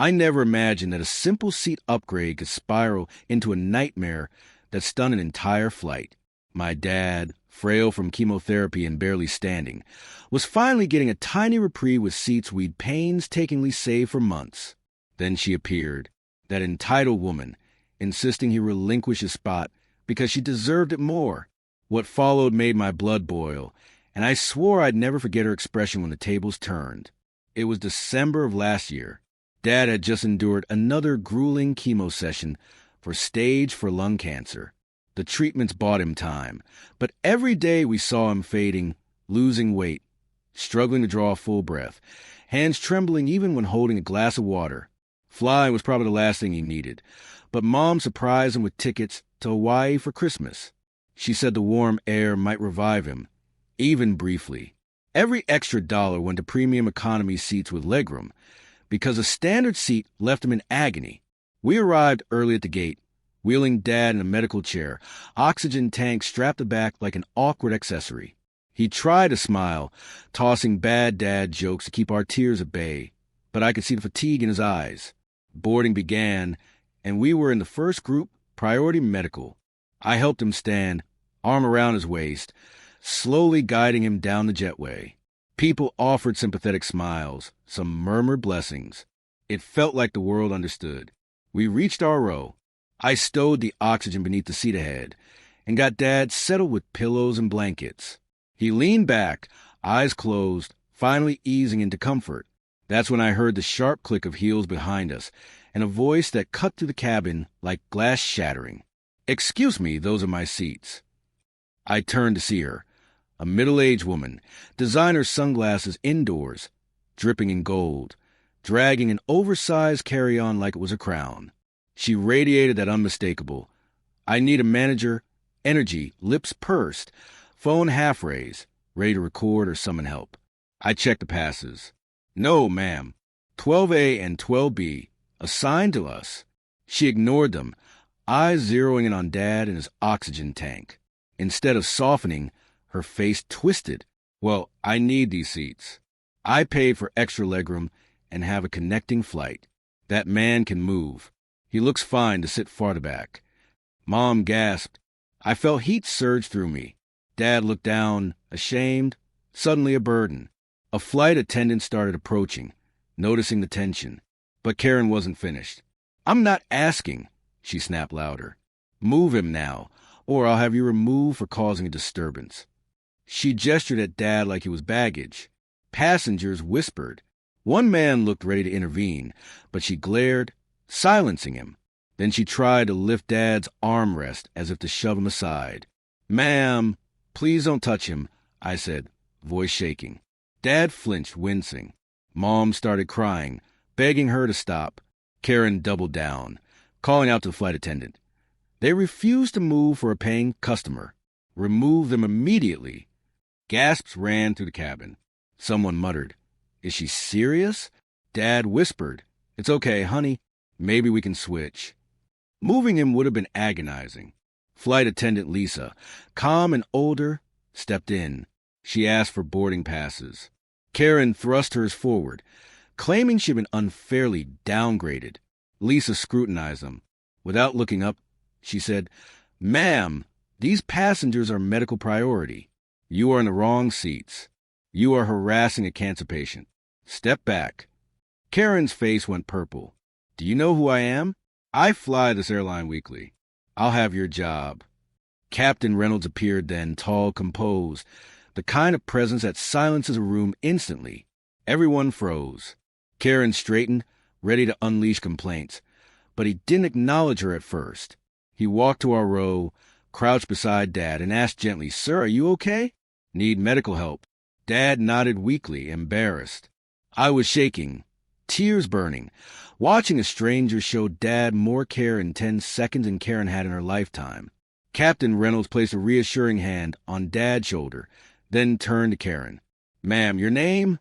I never imagined that a simple seat upgrade could spiral into a nightmare that stunned an entire flight. My dad, frail from chemotherapy and barely standing, was finally getting a tiny reprieve with seats we'd painstakingly saved for months. Then she appeared, that entitled woman, insisting he relinquish his spot because she deserved it more. What followed made my blood boil, and I swore I'd never forget her expression when the tables turned. It was December of last year. Dad had just endured another grueling chemo session for stage 4 lung cancer. The treatments bought him time, but every day we saw him fading, losing weight, struggling to draw a full breath, hands trembling even when holding a glass of water. Flying was probably the last thing he needed, but Mom surprised him with tickets to Hawaii for Christmas. She said the warm air might revive him, even briefly. Every extra dollar went to premium economy seats with legroom, because a standard seat left him in agony. We arrived early at the gate, wheeling Dad in a medical chair, oxygen tank strapped to back like an awkward accessory. He tried to smile, tossing bad dad jokes to keep our tears at bay, but I could see the fatigue in his eyes. Boarding began, and we were in the first group, priority medical. I helped him stand, arm around his waist, slowly guiding him down the jetway. People offered sympathetic smiles, some murmured blessings. It felt like the world understood. We reached our row. I stowed the oxygen beneath the seat ahead and got Dad settled with pillows and blankets. He leaned back, eyes closed, finally easing into comfort. That's when I heard the sharp click of heels behind us and a voice that cut through the cabin like glass shattering. "Excuse me, those are my seats." I turned to see her, a middle-aged woman, designer sunglasses indoors, dripping in gold, dragging an oversized carry-on like it was a crown. She radiated that unmistakable, "I need a manager," energy, lips pursed, phone half-raised, ready to record or summon help. I checked the passes. "No, ma'am. 12A and 12B, assigned to us." She ignored them, eyes zeroing in on Dad and his oxygen tank. Instead of softening, her face twisted. "Well, I need these seats. I paid for extra legroom and have a connecting flight. That man can move. He looks fine to sit farther back." Mom gasped. I felt heat surge through me. Dad looked down, ashamed, suddenly a burden. A flight attendant started approaching, noticing the tension. But Karen wasn't finished. "I'm not asking," she snapped louder. "Move him now, or I'll have you removed for causing a disturbance." She gestured at Dad like he was baggage. Passengers whispered. One man looked ready to intervene, but she glared, silencing him. Then she tried to lift Dad's armrest as if to shove him aside. "Ma'am, please don't touch him," I said, voice shaking. Dad flinched, wincing. Mom started crying, begging her to stop. Karen doubled down, calling out to the flight attendant. They refused to move for a paying customer. "Remove them immediately." Gasps ran through the cabin. Someone muttered, "Is she serious?" Dad whispered, "It's okay, honey. Maybe we can switch." Moving him would have been agonizing. Flight attendant Lisa, calm and older, stepped in. She asked for boarding passes. Karen thrust hers forward, claiming she'd been unfairly downgraded. Lisa scrutinized them. Without looking up, she said, "Ma'am, these passengers are medical priority. You are in the wrong seats. You are harassing a cancer patient. Step back." Karen's face went purple. "Do you know who I am? I fly this airline weekly. I'll have your job." Captain Reynolds appeared then, tall, composed, the kind of presence that silences a room instantly. Everyone froze. Karen straightened, ready to unleash complaints, but he didn't acknowledge her at first. He walked to our row, crouched beside Dad, and asked gently, "Sir, are you okay? Need medical help?" Dad nodded weakly, embarrassed. I was shaking, tears burning. Watching a stranger showed Dad more care in 10 seconds than Karen had in her lifetime. Captain Reynolds placed a reassuring hand on Dad's shoulder, then turned to Karen. "Ma'am, your name?"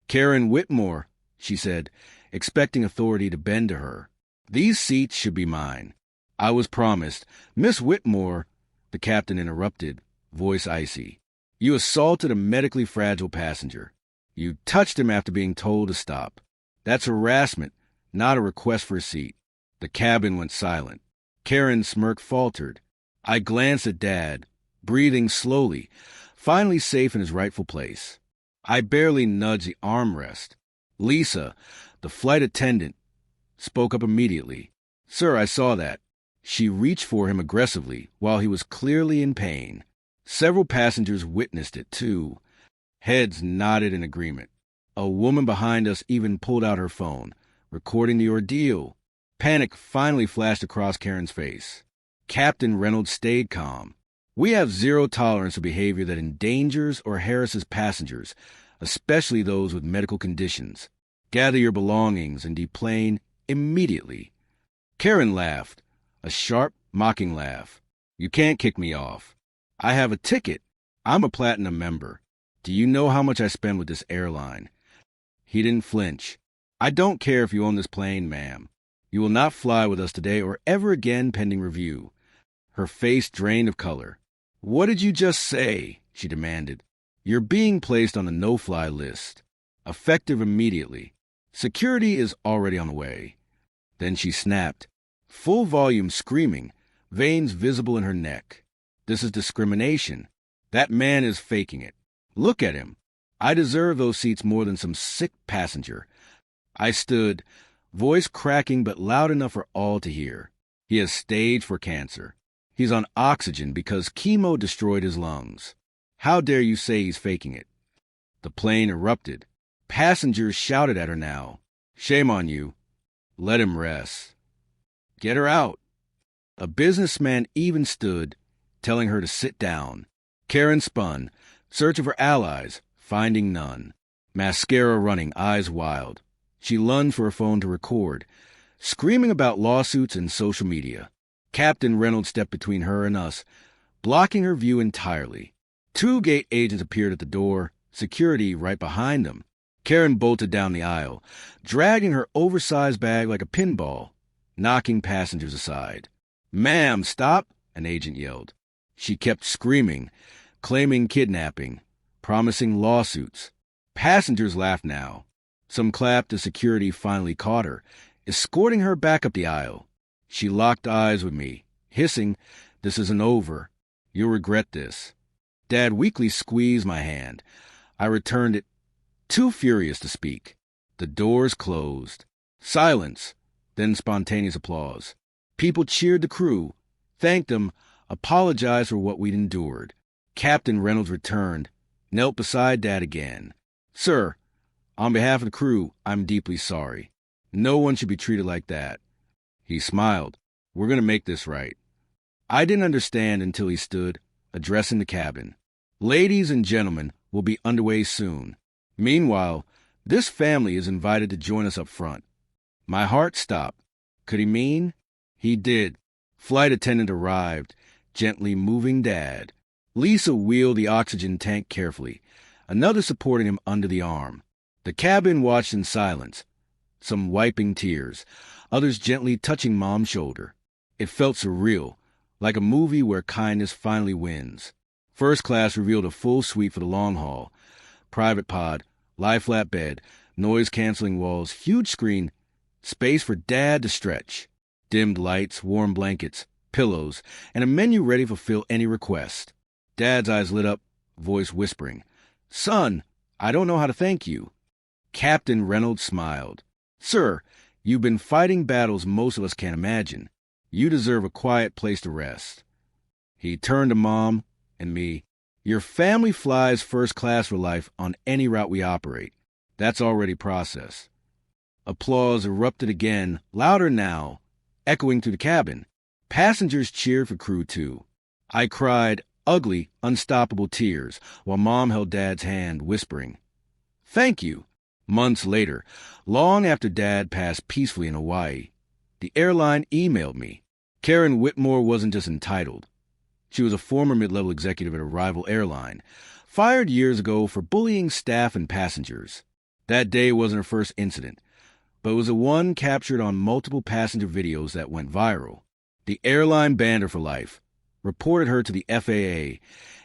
"Karen Whitmore," she said, expecting authority to bend to her. "These seats should be mine." I was promised. "Miss Whitmore," the captain interrupted, voice icy. "You assaulted a medically fragile passenger. You touched him after being told to stop. That's harassment, not a request for a seat. The cabin went silent. Karen's smirk faltered. I glanced at Dad, breathing slowly, finally safe in his rightful place. I barely nudged the armrest. Lisa, the flight attendant, spoke up immediately. "Sir, I saw that." She reached for him aggressively while he was clearly in pain. Several passengers witnessed it, too. Heads nodded in agreement. A woman behind us even pulled out her phone, recording the ordeal. Panic finally flashed across Karen's face. Captain Reynolds stayed calm. "We have zero tolerance for behavior that endangers or harasses passengers, especially those with medical conditions. Gather your belongings and deplane immediately." Karen laughed, a sharp, mocking laugh. "You can't kick me off. I have a ticket. I'm a platinum member. Do you know how much I spend with this airline?" He didn't flinch. "I don't care if you own this plane, ma'am. You will not fly with us today or ever again pending review." Her face drained of color. "What did you just say?" she demanded. "You're being placed on the no-fly list. Effective immediately. Security is already on the way." Then she snapped, full volume screaming, veins visible in her neck. "This is discrimination. That man is faking it. Look at him. I deserve those seats more than some sick passenger." I stood, voice cracking but loud enough for all to hear. "He has stage 4 cancer. He's on oxygen because chemo destroyed his lungs. How dare you say he's faking it?" The plane erupted. Passengers shouted at her now. "Shame on you. Let him rest. Get her out." A businessman even stood, telling her to sit down. Karen spun, searching for allies, finding none. Mascara running, eyes wild. She lunged for her phone to record, screaming about lawsuits and social media. Captain Reynolds stepped between her and us, blocking her view entirely. 2 gate agents appeared at the door, security right behind them. Karen bolted down the aisle, dragging her oversized bag like a pinball, knocking passengers aside. "Ma'am, stop!" an agent yelled. She kept screaming, claiming kidnapping, promising lawsuits. Passengers laughed now. Some clapped as security finally caught her, escorting her back up the aisle. She locked eyes with me, hissing, "This isn't over. You'll regret this." Dad weakly squeezed my hand. I returned it, too furious to speak. The doors closed. Silence, then spontaneous applause. People cheered the crew, thanked them, apologized for what we'd endured. Captain Reynolds returned, knelt beside Dad again. "Sir, on behalf of the crew, I'm deeply sorry. No one should be treated like that." He smiled. "We're going to make this right." I didn't understand until he stood, addressing the cabin. "Ladies and gentlemen, we'll be underway soon. Meanwhile, this family is invited to join us up front." My heart stopped. Could he mean? He did. Flight attendant arrived, gently moving Dad. Lisa wheeled the oxygen tank carefully, another supporting him under the arm. The cabin watched in silence, some wiping tears, others gently touching Mom's shoulder. It felt surreal, like a movie where kindness finally wins. First class revealed a full suite for the long haul. Private pod, lie-flat bed, noise-canceling walls, huge screen, space for Dad to stretch. Dimmed lights, warm blankets, pillows, and a menu ready to fulfill any request. Dad's eyes lit up, voice whispering, "Son, I don't know how to thank you." Captain Reynolds smiled. "Sir, you've been fighting battles most of us can't imagine. You deserve a quiet place to rest." He turned to Mom and me. "Your family flies first class for life on any route we operate. That's already processed." Applause erupted again, louder now, echoing through the cabin. Passengers cheered for crew too. I cried ugly, unstoppable tears while Mom held Dad's hand, whispering, "Thank you." Months later, long after Dad passed peacefully in Hawaii, the airline emailed me. Karen Whitmore wasn't just entitled. She was a former mid-level executive at a rival airline, fired years ago for bullying staff and passengers. That day wasn't her first incident, but it was the one captured on multiple passenger videos that went viral. The airline banned her for life, reported her to the FAA,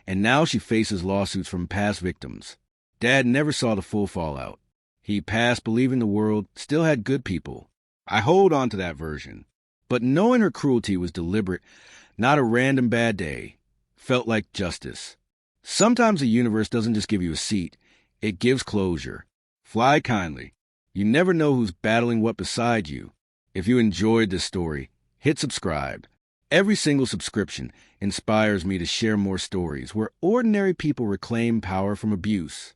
and now she faces lawsuits from past victims. Dad never saw the full fallout. He passed believing the world still had good people. I hold on to that version. But knowing her cruelty was deliberate, not a random bad day, felt like justice. Sometimes the universe doesn't just give you a seat, it gives closure. Fly kindly. You never know who's battling what beside you. If you enjoyed this story, hit subscribe. Every single subscription inspires me to share more stories where ordinary people reclaim power from abuse.